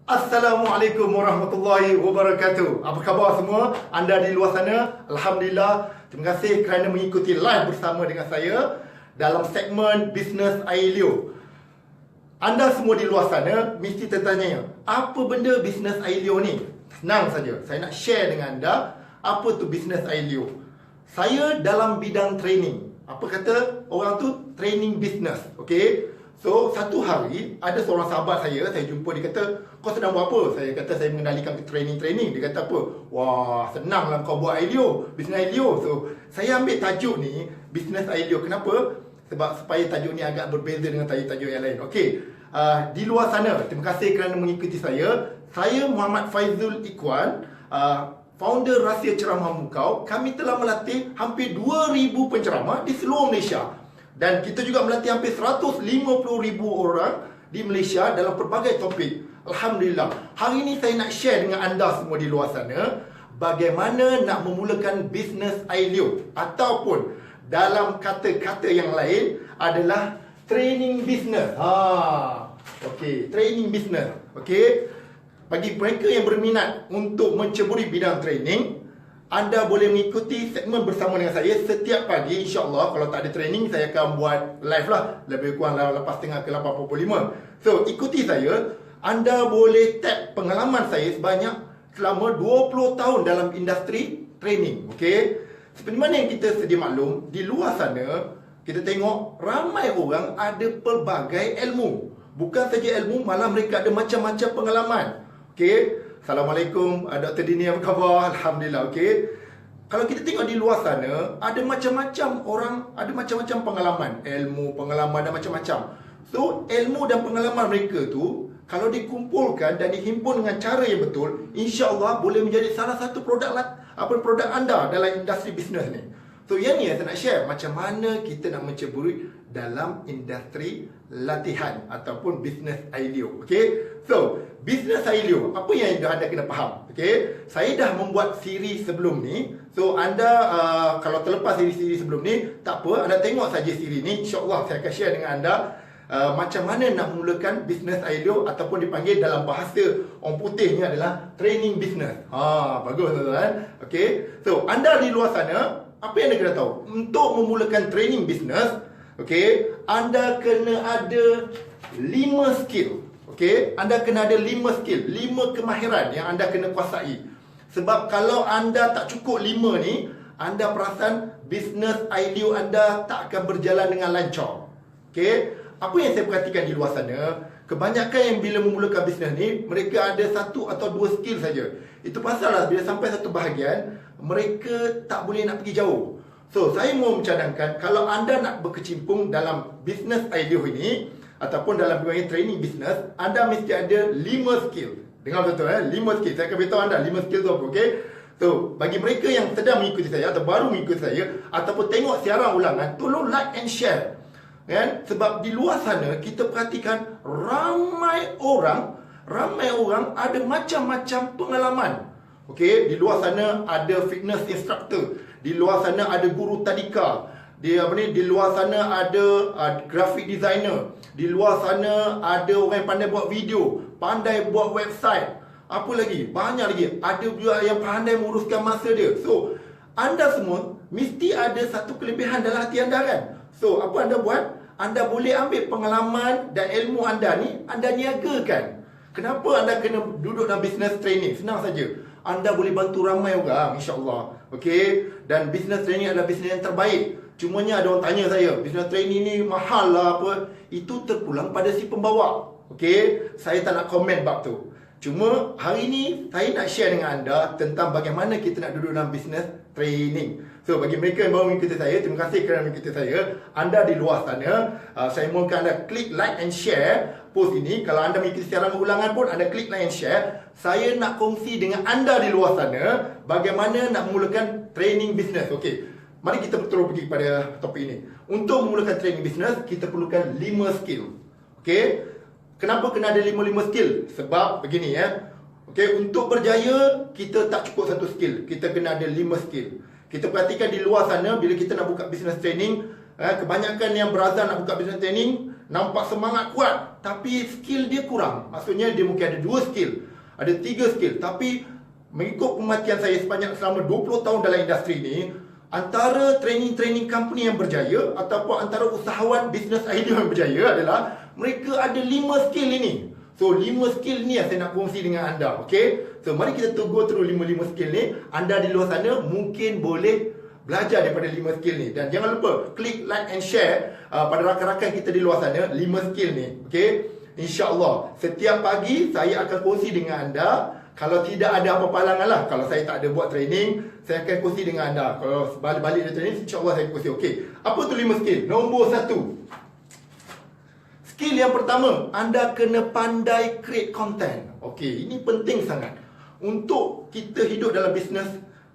Assalamualaikum warahmatullahi wabarakatuh. Apa khabar semua? Anda di luar sana? Alhamdulillah. Terima kasih kerana mengikuti live bersama dengan saya dalam segmen Bisnes Ailio. Anda semua di luar sana mesti tertanya, apa benda Bisnes Ailio ni? Senang saja. Saya nak share dengan anda apa tu Bisnes Ailio. Saya dalam bidang training. Apa kata orang tu? Training business. Okey. So, satu hari, ada seorang sahabat saya jumpa, dia kata, kau sedang buat apa? Saya kata, saya mengendalikan training. Dia kata apa? Wah, senanglah kau buat Ailio, Bisnes Ailio. So, saya ambil tajuk ni, Bisnes Ailio. Kenapa? Sebab supaya tajuk ni agak berbeza dengan tajuk-tajuk yang lain. Okey, di luar sana, terima kasih kerana mengikuti saya. Saya Muhammad Faizul Ikhwan, founder Rahsia Ceramah Memukau. Kami telah melatih hampir 2,000 penceramah di seluruh Malaysia. Dan kita juga melatih hampir 150,000 orang di Malaysia dalam pelbagai topik. Alhamdulillah. Hari ini saya nak share dengan anda semua di luar sana bagaimana nak memulakan bisnes Ailio, ataupun dalam kata-kata yang lain adalah training business. Okey, training business. Okey. Bagi mereka yang berminat untuk menceburi bidang training, anda boleh mengikuti segmen bersama dengan saya setiap pagi. InsyaAllah kalau tak ada training, saya akan buat live lah. Lebih kurang lepas tengah ke 8.45. So, ikuti saya. Anda boleh tap pengalaman saya selama 20 tahun dalam industri training. Okay? Seperti mana yang kita sedia maklum, di luar sana, kita tengok ramai orang ada pelbagai ilmu. Bukan saja ilmu, malah mereka ada macam-macam pengalaman. Okay? Assalamualaikum, Dr. Dini, apa khabar? Alhamdulillah, okey. Kalau kita tengok di luar sana, ada macam-macam orang, ada macam-macam pengalaman, ilmu, pengalaman dan macam-macam. So, ilmu dan pengalaman mereka tu, kalau dikumpulkan dan dihimpun dengan cara yang betul, insya-Allah boleh menjadi salah satu produk anda dalam industri bisnes ni. So, yang ni saya nak share macam mana kita nak menceburi dalam industri latihan ataupun bisnes Ailio. Okey. So, bisnes Ailio, apa yang anda kena faham? Okey. Saya dah membuat siri sebelum ni. So, anda kalau terlepas siri-siri sebelum ni, tak apa, anda tengok saja siri ni. Insya-Allah saya akan share dengan anda macam mana nak memulakan bisnes Ailio, ataupun dipanggil dalam bahasa orang putih ni adalah training business. Bagus tuan-tuan. Okey. So, anda di luar sana, apa yang anda kena tahu? Untuk memulakan training business, okey, anda kena ada 5 skill. Okey, anda kena ada 5 skill, 5 kemahiran yang anda kena kuasai. Sebab kalau anda tak cukup 5 ni, anda perasan bisnes Ailio anda tak akan berjalan dengan lancar. Okey, apa yang saya perhatikan di luar sana, kebanyakan yang bila memulakan bisnes ni, mereka ada 1 atau 2 skill saja. Itu pasal lah bila sampai satu bahagian, mereka tak boleh nak pergi jauh. So, saya mau mencadangkan, kalau anda nak berkecimpung dalam bisnes Ailio ini, ataupun dalam bidang training business, anda mesti ada 5 skill. Dengar betul 5 skill. Saya akan beritahu anda 5 skill tu apa, okey? So, bagi mereka yang sedang mengikuti saya atau baru mengikuti saya, ataupun tengok siaran ulangan, tolong like and share. Kan? Sebab di luar sana kita perhatikan ramai orang ada macam-macam pengalaman. Okey, di luar sana ada fitness instructor, di luar sana ada guru tadika, di luar sana ada graphic designer, di luar sana ada orang yang pandai buat video, pandai buat website, apa lagi? Banyak lagi. Ada juga yang pandai menguruskan masa dia. So, anda semua mesti ada satu kelebihan dalam hati anda kan? So, apa anda buat? Anda boleh ambil pengalaman dan ilmu anda ni, anda niagakan. Kenapa anda kena duduk dalam business training? Senang saja. Anda boleh bantu ramai orang, insya-Allah. Okey, dan business training adalah bisnes yang terbaik. Cumanya ada orang tanya saya, business training ni mahal lah apa. Itu terpulang pada si pembawa. Okey, saya tak nak komen bab tu. Cuma hari ni saya nak share dengan anda tentang bagaimana kita nak duduk dalam business training. So, bagi mereka yang baru mengikuti saya, terima kasih kerana mengikuti saya. Anda di luar sana, saya mohonkan anda klik like and share post ini. Kalau anda mengikuti siaran ulangan pun, anda klik like and share. Saya nak kongsi dengan anda di luar sana bagaimana nak memulakan training business. Okey, mari kita terus pergi pada topik ini. Untuk memulakan training business, kita perlukan 5 skill. Okey, kenapa kena ada 5 skill? Sebab begini ya. Okey, untuk berjaya, kita tak cukup satu skill. Kita kena ada 5 skill. Kita perhatikan di luar sana, bila kita nak buka business training, kebanyakan yang berazam nak buka business training, nampak semangat kuat, tapi skill dia kurang. Maksudnya dia mungkin ada 2 skill, ada 3 skill, tapi mengikut perhatian saya sepanjang selama 20 tahun dalam industri ni, antara training company yang berjaya ataupun antara usahawan bisnes idea yang berjaya adalah mereka ada 5 skill ini. So 5 skill ni yang saya nak kongsi dengan anda. Okay, so mari kita go through 5 skill ni. Anda di luar sana mungkin boleh belajar daripada 5 skill ni. Dan jangan lupa klik like and share pada rakan-rakan kita di luar sana 5 skill ni. Okay, InsyaAllah setiap pagi saya akan kongsi dengan anda. Kalau tidak ada apa-apa halangan lah, kalau saya tak ada buat training, saya akan kongsi dengan anda. Kalau balik dari training, insyaAllah saya kongsi. Okay, apa tu 5 skill? Nombor 1, skill yang pertama, anda kena pandai create content. Okay, ini penting sangat. Untuk kita hidup dalam business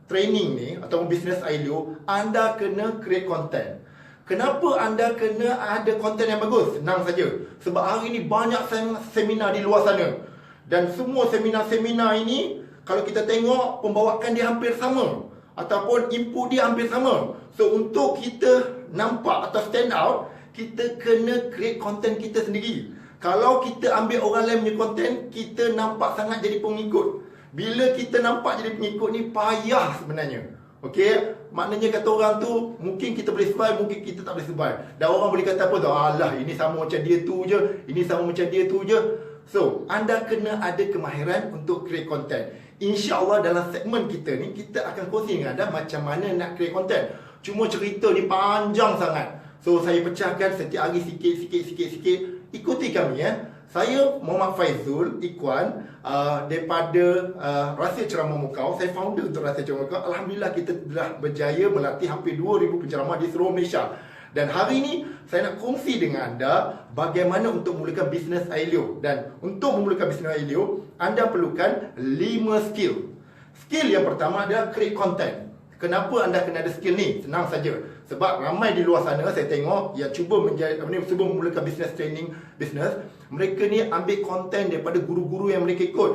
training ni ataupun business ILO, anda kena create content. Kenapa anda kena ada content yang bagus? Senang saja. Sebab hari ini banyak seminar di luar sana. Dan semua seminar-seminar ini, kalau kita tengok, pembawaan dia hampir sama, ataupun input dia hampir sama. So untuk kita nampak atau stand out, kita kena create content kita sendiri. Kalau kita ambil orang lain punya content, kita nampak sangat jadi pengikut. Bila kita nampak jadi pengikut ni, payah sebenarnya. Okay, maknanya kata orang tu, mungkin kita boleh survive, mungkin kita tak boleh survive. Dan orang boleh kata apa tu, alah ini sama macam dia tu je, ini sama macam dia tu je. So, anda kena ada kemahiran untuk create content. InsyaAllah dalam segmen kita ni, kita akan kongsi dengan anda macam mana nak create content. Cuma cerita ni panjang sangat. So, saya pecahkan setiap hari sikit. Ikuti kami ya. Saya Muhammad Faizul Ikhwan daripada Rahsia Ceramah Mukau. Saya founder untuk Rahsia Ceramah Mukau. Alhamdulillah kita telah berjaya melatih hampir 2,000 penceramah di seluruh Malaysia. Dan hari ini saya nak kongsi dengan anda bagaimana untuk memulakan bisnes ILO. Dan untuk memulakan bisnes ILO, anda perlukan 5 skill. Skill yang pertama adalah create content. Kenapa anda kena ada skill ni? Senang saja. Sebab ramai di luar sana saya tengok yang cuba memulakan bisnes training bisnes, mereka ni ambil konten daripada guru-guru yang mereka ikut.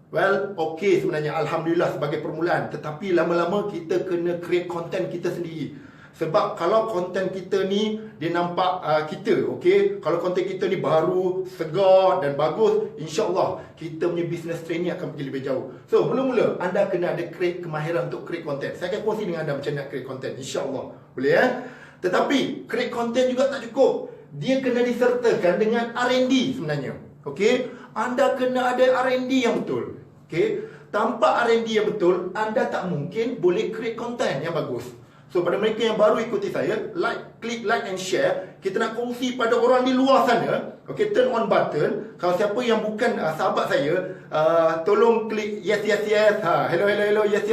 Well, okay sebenarnya, Alhamdulillah sebagai permulaan. Tetapi lama-lama kita kena create content kita sendiri. Sebab kalau konten kita ni dia nampak kita, okay, kalau konten kita ni baru, segar dan bagus, InsyaAllah kita punya business training akan pergi lebih jauh. So mula-mula anda kena ada create kemahiran untuk create content. Saya akan kongsi dengan anda macam nak create content, InsyaAllah. Boleh ya? Tetapi create content juga tak cukup. Dia kena disertakan dengan R&D sebenarnya. Okay, anda kena ada R&D yang betul. Okay, tanpa R&D yang betul, anda tak mungkin boleh create content yang bagus. So pada mereka yang baru ikuti saya, klik like and share. Kita nak kongsi pada orang di luar sana. Okay, turn on button. Kalau siapa yang bukan sahabat saya, tolong klik yes. Hello, yes.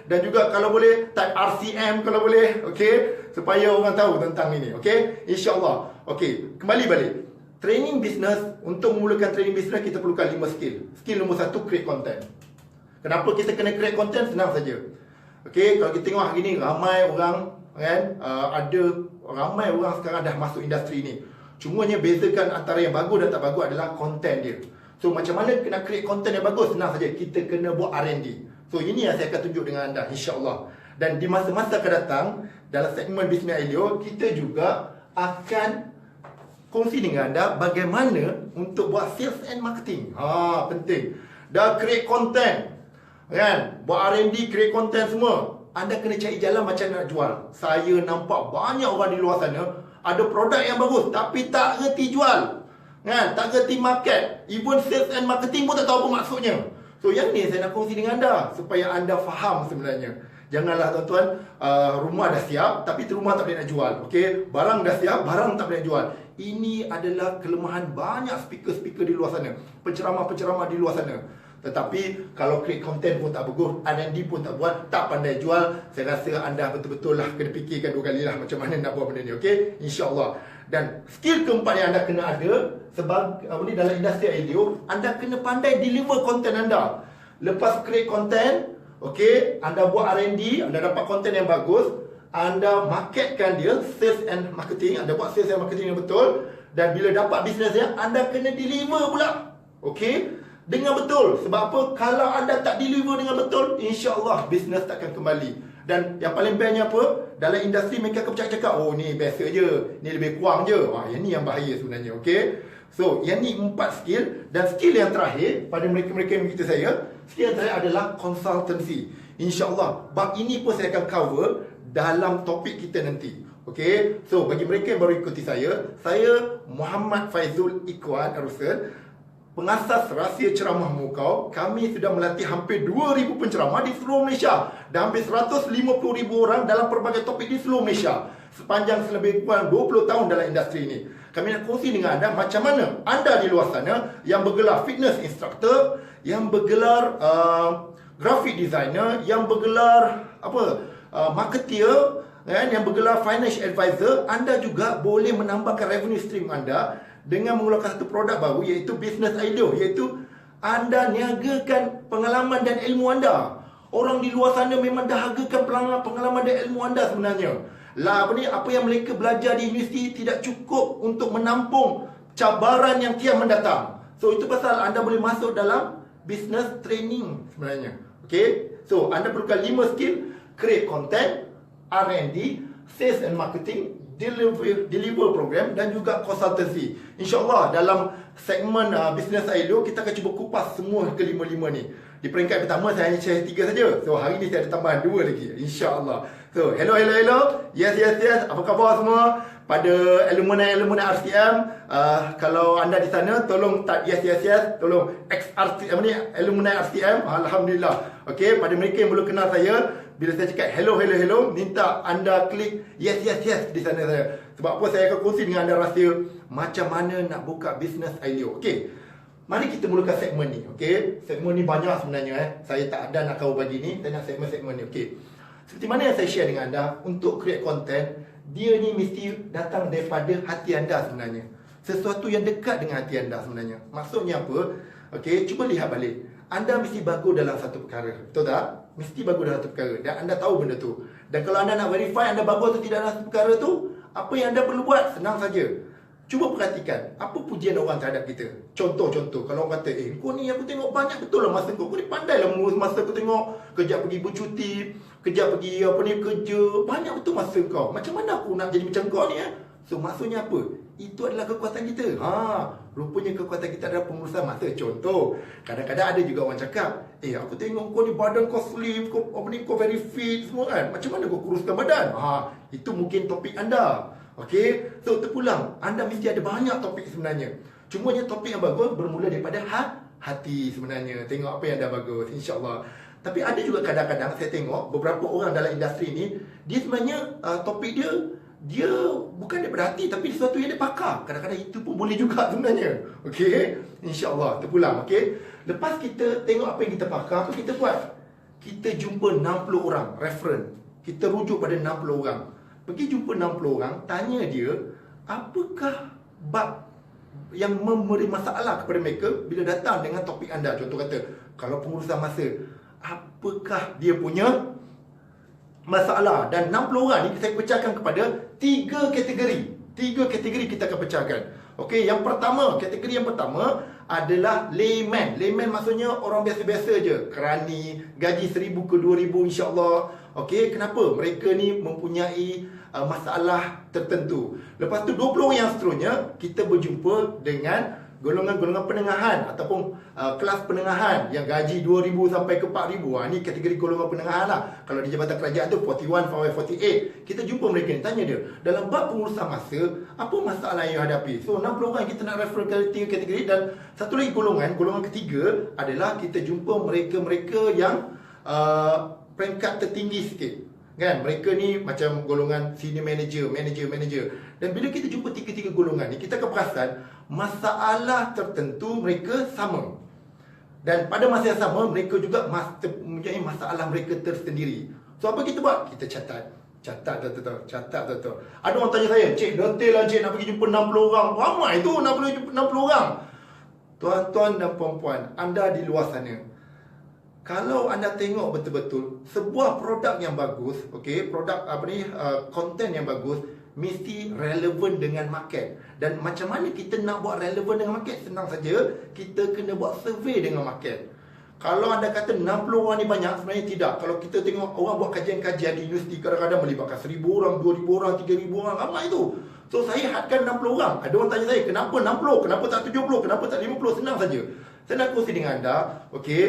Dan juga kalau boleh type RCM kalau boleh. Okay, supaya orang tahu tentang ini. Okay, InsyaAllah. Okay, kembali balik. Training business, untuk memulakan training business kita perlukan 5 skill. Skill nombor 1, create content. Kenapa kita kena create content? Senang saja. Okay, kalau kita tengok hari ni ramai orang kan, ramai orang sekarang dah masuk industri ni. Cumanya bezakan antara yang bagus dan tak bagus adalah content dia. So macam mana kena create content yang bagus? Senang saja, kita kena buat R&D. So ini yang saya akan tunjuk dengan anda, insyaAllah. Dan di masa-masa akan datang, dalam segmen Business ILO, kita juga akan kongsi dengan anda bagaimana untuk buat sales and marketing. Penting. Dah create content kan, buat R&D, create content semua, anda kena cari jalan macam nak jual. Saya nampak banyak orang di luar sana ada produk yang bagus tapi tak reti jual kan, tak reti market, even sales and marketing pun tak tahu apa maksudnya. So yang ni saya nak kongsi dengan anda supaya anda faham sebenarnya. Janganlah tuan-tuan, rumah dah siap tapi rumah tak boleh nak jual. Okay, barang dah siap, barang tak boleh nak jual. Ini adalah kelemahan banyak speaker-speaker di luar sana, penceramah-penceramah di luar sana. Tetapi kalau create content pun tak bagus, R&D pun tak buat, tak pandai jual, saya rasa anda betul-betul lah kena fikirkan 2 kali lah macam mana nak buat benda ni. Okay, InsyaAllah. Dan skill keempat yang anda kena ada sebagai dalam industri ILO, anda kena pandai deliver content anda. Lepas create content, okay, anda buat R&D, anda dapat content yang bagus, anda marketkan dia, sales and marketing, anda buat sales and marketing yang betul. Dan bila dapat bisnes dia, anda kena deliver pula. Okay, dengan betul. Sebab apa? Kalau anda tak deliver dengan betul, InsyaAllah bisnes takkan kembali. Dan yang paling bestnya apa? dalam industri mereka akan cakap, oh ni biasa je, ni lebih kurang je. Yang ni yang bahaya sebenarnya. Okay, so yang ni 4 skill. Dan skill yang terakhir pada mereka-mereka yang begitu saya, skill yang terakhir adalah consultancy. InsyaAllah bab ini pun saya akan cover dalam topik kita nanti. Okay, so bagi mereka yang baru ikuti saya Muhammad Faizul Ikhwan Arusel, pengasas Rahsia Ceramah Mukau. Kami sudah melatih hampir 2,000 penceramah di seluruh Malaysia dan hampir 150,000 orang dalam pelbagai topik di seluruh Malaysia sepanjang lebih kurang 20 tahun dalam industri ini. Kami nak kongsi dengan anda macam mana anda di luar sana yang bergelar fitness instructor, yang bergelar graphic designer, yang bergelar marketeer, yang bergelar financial advisor, anda juga boleh menambahkan revenue stream anda dengan mengeluarkan satu produk baru, iaitu Business Ailio, iaitu anda niagakan pengalaman dan ilmu anda. Orang di luar sana memang dah hargakan pengalaman dan ilmu anda sebenarnya. Apa yang mereka belajar di universiti tidak cukup untuk menampung cabaran yang kian mendatang. So itu pasal anda boleh masuk dalam business training sebenarnya. Okay, so anda perlukan 5 skill: create content, R&D, sales and marketing, deliver program dan juga consultancy. InsyaAllah dalam segmen Business Ailio kita akan cuba kupas semua kelima-lima ni. Di peringkat pertama saya hanya share 3 saja. So hari ni saya ada tambahan 2 lagi, InsyaAllah. So hello. Yes. Apa khabar semua? Pada alumni RCM, kalau anda di sana tolong type yes. Tolong alumni RCM. Alhamdulillah. Okay, pada mereka yang belum kenal saya, bila saya cakap hello, minta anda klik yes di sana saya. Sebab apa, saya akan kongsi dengan anda rahsia macam mana nak buka Business Ailio. Okey, mari kita mulakan segmen ni. Okey, segmen ni banyak sebenarnya. Saya tak ada nak cover bagi ni. Saya nak segmen ni. Okey, seperti mana yang saya share dengan anda, untuk create content, dia ni mesti datang daripada hati anda sebenarnya. Sesuatu yang dekat dengan hati anda sebenarnya. Maksudnya apa? Okey, cuba lihat balik. Anda mesti bagus dalam satu perkara, betul tak? Mesti bagus dalam satu perkara dan anda tahu benda tu. Dan kalau anda nak verify anda bagus atau tidak dalam satu perkara tu, apa yang anda perlu buat? Senang saja. Cuba perhatikan apa pujian orang terhadap kita. Contoh, kalau orang kata, kau ni aku tengok banyak betul lah masa kau ni pandai lah mengurus masa, aku tengok kejap pergi bercuti, kejap pergi kerja, banyak betul masa kau. Macam mana aku nak jadi macam kau ni? So maksudnya apa? Itu adalah kekuatan kita. Rupanya kekuatan kita adalah pengurusan masa. Contoh, kadang-kadang ada juga orang cakap, aku tengok kau ni badan kau slim, kau very fit semua kan. Macam mana kau kuruskan badan? Itu mungkin topik anda. Okey, so terpulang, anda mesti ada banyak topik sebenarnya. Cumanya topik yang bagus bermula daripada hati sebenarnya. Tengok apa yang dah bagus, insyaAllah. Tapi ada juga kadang-kadang saya tengok beberapa orang dalam industri ni, dia sebenarnya topik dia bukan daripada hati, tapi sesuatu yang dia pakar. Kadang-kadang itu pun boleh juga sebenarnya. Okey, insyaAllah terpulang. Okey, lepas kita tengok apa yang kita pakar, apa kita buat? Kita jumpa 60 orang referen. Kita rujuk pada 60 orang. Pergi jumpa 60 orang, tanya dia apakah bab yang memberi masalah kepada mereka bila datang dengan topik anda. Contoh kata, kalau pengurusan masa, apakah dia punya masalah? Dan 60 orang ni saya pecahkan kepada 3 kategori. 3 kategori kita akan pecahkan. Okey, yang pertama, kategori yang pertama adalah layman. Layman maksudnya orang biasa-biasa je, kerani, gaji 1,000 ke 2,000 insya-Allah. Okey, kenapa? Mereka ni mempunyai masalah tertentu. Lepas tu 20 orang yang seterusnya kita berjumpa dengan golongan-golongan penegahan ataupun kelas penegahan yang gaji 2,000 sampai ke 4,000. Ni kategori golongan penegahan lah. Kalau di Jabatan Kerajaan tu 41, 48. Kita jumpa mereka ni, tanya dia, dalam bab pengurusan masa, apa masalah yang hadapi? So 60 orang kita nak refer ke 3 kategori. Dan satu lagi golongan ketiga adalah kita jumpa mereka-mereka yang peringkat tertinggi sikit. Kan, mereka ni macam golongan senior manager. Dan bila kita jumpa 3 golongan ni, kita akan perasan masalah tertentu mereka sama. Dan pada masa yang sama, mereka juga mempunyai masalah mereka tersendiri. So apa kita buat? Kita catat. Catat. Ada orang tanya saya, cik, detail lah cik, nak pergi jumpa 60 orang. Ramai tu 60 orang. Tuan-tuan dan puan-puan, anda di luar sana, kalau anda tengok betul-betul sebuah produk yang bagus, okey, konten yang bagus mesti relevan dengan market. Dan macam mana kita nak buat relevan dengan market? Senang saja, kita kena buat survey dengan market. Kalau anda kata 60 orang ni banyak, sebenarnya tidak. Kalau kita tengok orang buat kajian-kajian di universiti, kadang-kadang melibatkan 1,000 orang, 2,000 orang, 3,000 orang, ramai tu. So saya hadkan 60 orang. Ada orang tanya saya, kenapa 60? Kenapa tak 70? Kenapa tak 50? Senang saja. Saya nak kongsi dengan anda, okey.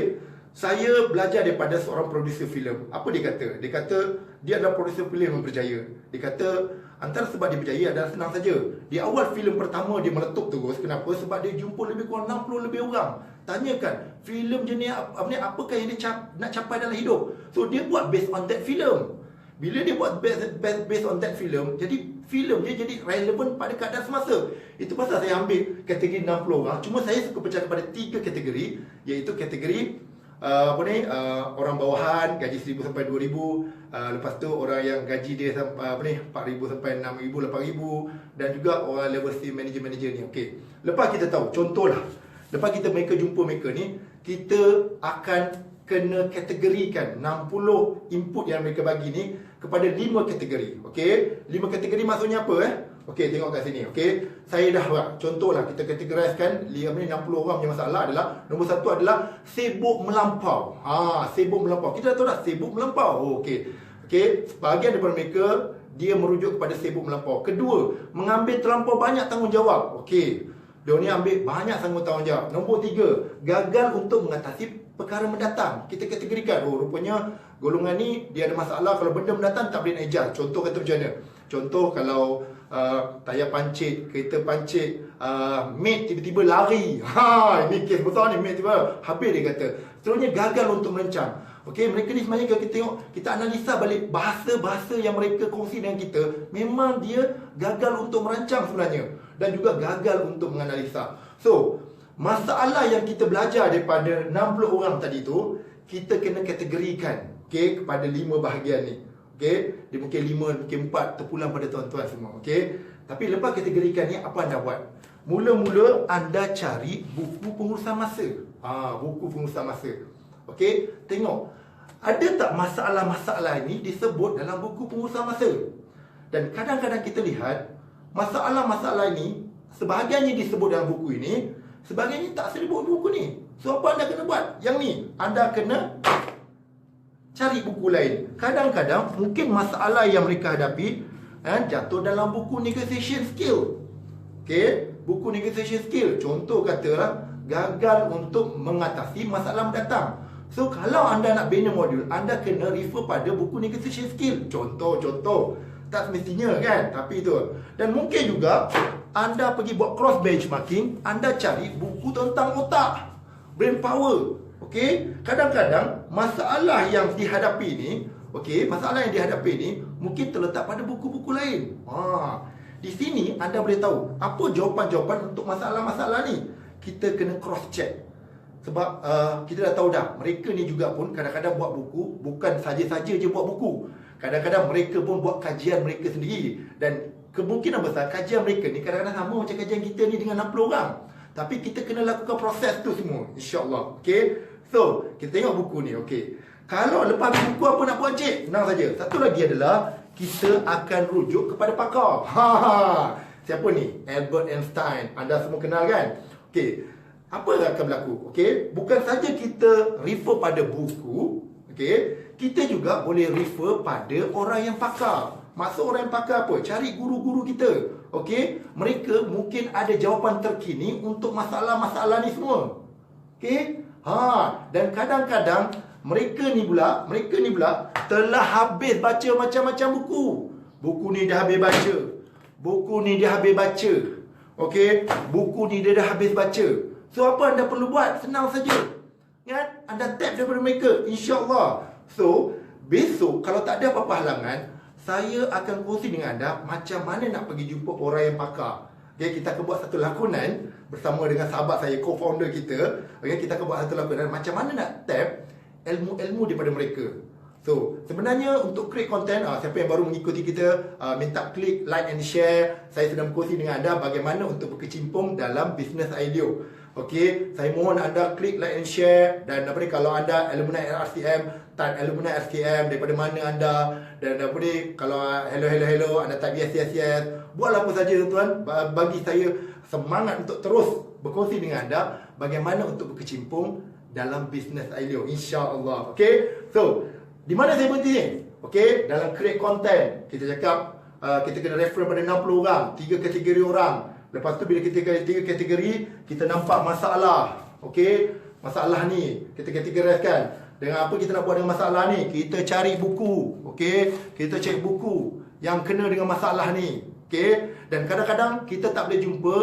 Saya belajar daripada seorang producer filem. Apa dia kata? Dia kata dia adalah producer filem yang berjaya. Dia kata antara sebab dia berjaya adalah senang saja. Di awal filem pertama dia meletup terus. Kenapa? Sebab dia jumpa lebih kurang 60 lebih orang. Tanyakan, filem jenis apakah yang dia nak capai dalam hidup? So dia buat based on that filem. Bila dia buat based on that filem, jadi filem dia jadi relevan pada keadaan semasa. Itu pasal saya ambil kategori 60 orang. Cuma saya suka pecah kepada 3 kategori, iaitu kategori orang bawahan gaji 1,000 sampai 2,000, lepas tu orang yang gaji dia sampai 4,000 sampai 6,000, 8,000, dan juga orang level C manager ni. Okey. Lepas kita tahu, contohlah, lepas kita jumpa mereka ni, kita akan kena kategorikan 60 input yang mereka bagi ni kepada 5 kategori. Okey, 5 kategori maksudnya apa Okey, tengok kat sini. Okey, saya dah buat contohlah, kita kategoriskan 60 orang punya masalah adalah, nombor 1 adalah sibuk melampau. Sibuk melampau. Kita dah tahu dah sibuk melampau. Okey. Sebahagian daripada mereka dia merujuk kepada sibuk melampau. Kedua, mengambil terlampau banyak tanggungjawab. Okey. Dia ni ambil banyak tanggungjawab. Nombor 3, gagal untuk mengatasi perkara mendatang. Kita kategorikan, rupanya golongan ni dia ada masalah kalau benda mendatang tak boleh nak ejar. Contoh kata macam mana? Contoh kalau tayar pancit, kereta pancit, mate tiba-tiba lari. Ini kes besar ni, mate tiba habis dia kata. Seterusnya gagal untuk merancang. Okey, mereka ni sebenarnya kalau kita tengok, kita analisa balik bahasa-bahasa yang mereka kongsi dengan kita, memang dia gagal untuk merancang sebenarnya, dan juga gagal untuk menganalisa. So, masalah yang kita belajar daripada 60 orang tadi tu, kita kena kategorikan, okey, kepada 5 bahagian ni. Okey, dia mungkin 5, mungkin 4, terpulang pada tuan-tuan semua. Okey, tapi lepas kategorikan ni, apa anda buat? Mula-mula anda cari buku pengurusan masa. Buku pengurusan masa. Okey, tengok, ada tak masalah-masalah ini disebut dalam buku pengurusan masa? Dan kadang-kadang kita lihat masalah-masalah ini, sebahagiannya disebut dalam buku ini, sebahagiannya tak disebut buku ni. So apa anda kena buat? Yang ni, anda kena cari buku lain. Kadang-kadang mungkin masalah yang mereka hadapi jatuh dalam buku negotiation skill. Okey, buku negotiation skill. Contoh katalah gagal untuk mengatasi masalah mendatang. So kalau anda nak bina modul, anda kena refer pada buku negotiation skill. Contoh. Tak semestinya kan, tapi itu. Dan mungkin juga anda pergi buat cross benchmarking, anda cari buku tentang otak, brain power. Okey, kadang-kadang masalah yang dihadapi ni, masalah yang dihadapi ni mungkin terletak pada buku-buku lain. Di sini anda boleh tahu apa jawapan-jawapan untuk masalah-masalah ni. Kita kena cross check. Sebab kita dah tahu dah, mereka ni juga pun kadang-kadang buat buku, bukan saja-saja je buat buku. Kadang-kadang mereka pun buat kajian mereka sendiri. Dan kemungkinan besar kajian mereka ni kadang-kadang sama macam kajian kita ni dengan 60 orang. Tapi kita kena lakukan proses tu semua, insya-Allah. Okey. So, kita tengok buku ni. Okey. Kalau lepas buku apa nak buat, cik? Senang saja. Satu lagi adalah kita akan rujuk kepada pakar. Siapa ni? Albert Einstein. Anda semua kenal kan? Okey. Apa yang akan berlaku? Okey, bukan saja kita refer pada buku, okey, kita juga boleh refer pada orang yang pakar. Maksud orang yang pakar apa? Cari guru-guru kita. Okey, mereka mungkin ada jawapan terkini untuk masalah-masalah ni semua. Okey? Dan kadang-kadang mereka ni pula telah habis baca macam-macam buku. Buku ni dah habis baca. Buku ni dia habis baca. Okey, buku ni dia dah habis baca. So apa anda perlu buat? Senang saja. Kan? Anda tap daripada mereka, insya-Allah. So, besok kalau tak ada apa-apa halangan, saya akan kongsi dengan anda macam mana nak pergi jumpa orang yang pakar. Okay, kita akan buat satu lakonan bersama dengan sahabat saya, co-founder kita. Okay, kita akan buat satu lakonan macam mana nak tap ilmu-ilmu daripada mereka. So, sebenarnya untuk create content, siapa yang baru mengikuti kita, minta klik, like and share. Saya sedang berkongsi dengan anda bagaimana untuk berkecimpung dalam bisnes Ailio. Okey, saya mohon anda klik, like and share. Dan kalau anda alumni RCM, type alumni RCM daripada mana anda. Dan kalau hello anda type yes. Buatlah apa saja tuan-tuan, bagi saya semangat untuk terus berkongsi dengan anda bagaimana untuk berkecimpung dalam bisnes Ailio, insya-Allah. Okey. So, di mana saya berhenti ni? Okey, dalam create content kita cakap kita kena refer pada 60 orang, 3 kategori orang. Lepas tu bila kita kena 3 kategori, kita nampak masalah. Okey, masalah ni kita kategorikan. Dengan apa kita nak buat dengan masalah ni? Kita cari buku. Okey, kita cek buku yang kena dengan masalah ni. Okey, dan kadang-kadang kita tak boleh jumpa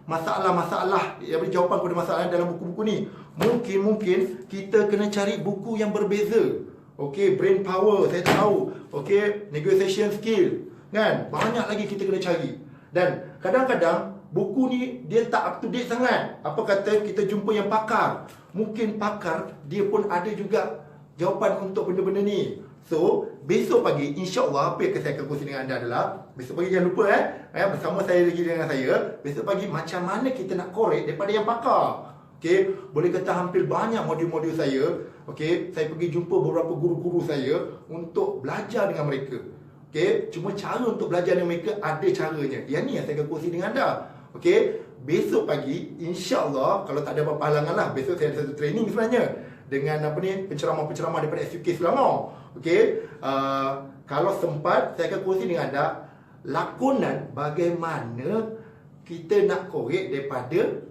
masalah-masalah yang beri jawapan kepada masalah dalam buku-buku ni. Mungkin kita kena cari buku yang berbeza. Okey, brain power saya tahu. Okey, negotiation skill. Kan? Banyak lagi kita kena cari. Dan kadang-kadang buku ni dia tak up to date sangat. Apa kata kita jumpa yang pakar. Mungkin pakar dia pun ada juga jawapan untuk benda-benda ni. So, besok pagi insya-Allah apa yang saya akan kongsi dengan anda adalah besok pagi jangan lupa bersama saya lagi dengan saya. Besok pagi macam mana kita nak korek daripada yang pakar. Okey, boleh kata hampir banyak modul-modul saya. Okey, saya pergi jumpa beberapa guru-guru saya untuk belajar dengan mereka. Okey, cuma cara untuk belajar dengan mereka ada caranya. Yang ni yang saya akan kongsi dengan anda. Okey, besok pagi insya-Allah kalau tak ada apa-apa halangan lah, besok saya ada satu training sebenarnya dengan apa ni, penceramah-penceramah daripada SUK Selangor. Okey, kalau sempat saya akan kongsi dengan anda lakonan bagaimana kita nak korek daripada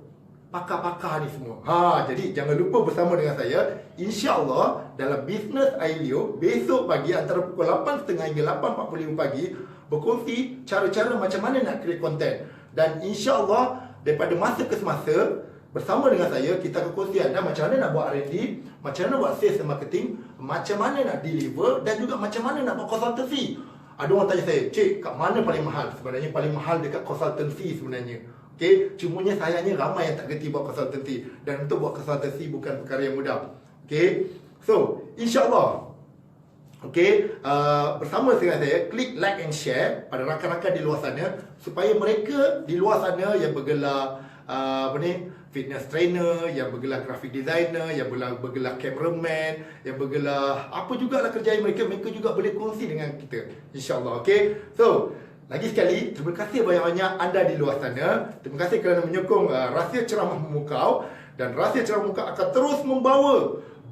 pakar-pakar ni semua. Jadi jangan lupa bersama dengan saya insya-Allah dalam Business Ailio besok pagi antara pukul 8.30 hingga 8.45 pagi berkongsi cara-cara macam mana nak create content. Dan insya-Allah daripada masa ke semasa bersama dengan saya kita akan kongsi anda macam mana nak buat R&D, macam mana buat sales and marketing, macam mana nak deliver dan juga macam mana nak buat consultancy. Ada orang tanya saya, "Cik, kat mana paling mahal?" Sebenarnya paling mahal dekat consultancy sebenarnya. Okey, cumanya sayangnya ramai yang tak gerti buat konsultansi. Dan untuk buat konsultansi bukan perkara yang mudah. Okey, so insya-Allah. Okey, bersama dengan saya, klik like and share pada rakan-rakan di luar sana supaya mereka di luar sana yang bergelar fitness trainer, yang bergelar graphic designer, yang bergelar cameraman, yang bergelar apa jugalah kerjaan mereka juga boleh kongsi dengan kita. InsyaAllah. Okey, so lagi sekali, terima kasih banyak-banyak anda di luar sana. Terima kasih kerana menyokong Rahsia Ceramah Memukau. Dan Rahsia Ceramah Memukau akan terus membawa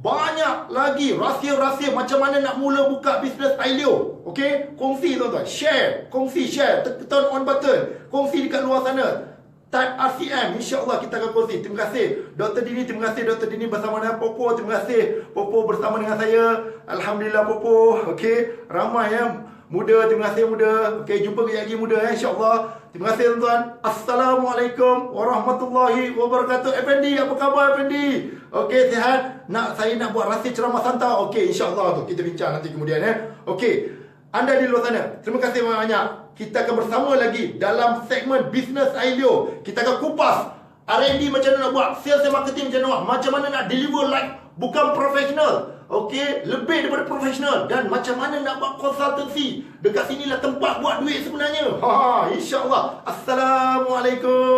banyak lagi rahsia-rahsia macam mana nak mula buka bisnes Ailio. Okey? Kongsi tuan-tuan. Share. Kongsi, share. Turn on button. Kongsi dekat luar sana. Type RCM. InsyaAllah kita akan kongsi. Terima kasih Dr. Dini. Terima kasih Dr. Dini bersama dengan Popo. Terima kasih Popo bersama dengan saya. Alhamdulillah Popo. Okey? Ramai muda, terima kasih muda. Okey, jumpa lagi muda insya-Allah. Terima kasih tuan-tuan. Assalamualaikum warahmatullahi wabarakatuh. Effendi, apa khabar Effendi? Okey, sihat? Saya nak buat rahsia ceramah santai. Okey, insya-Allah tu kita bincang nanti kemudian Okey. Anda di luar sana, terima kasih banyak. Kita akan bersama lagi dalam segmen Business Ailio. Kita akan kupas R&D macam mana nak buat, sales and marketing macam mana nak buat, macam mana nak deliver like bukan profesional. Okey, lebih daripada profesional. Dan macam mana nak buat konsultansi. Dekat sinilah tempat buat duit sebenarnya. InsyaAllah. Assalamualaikum.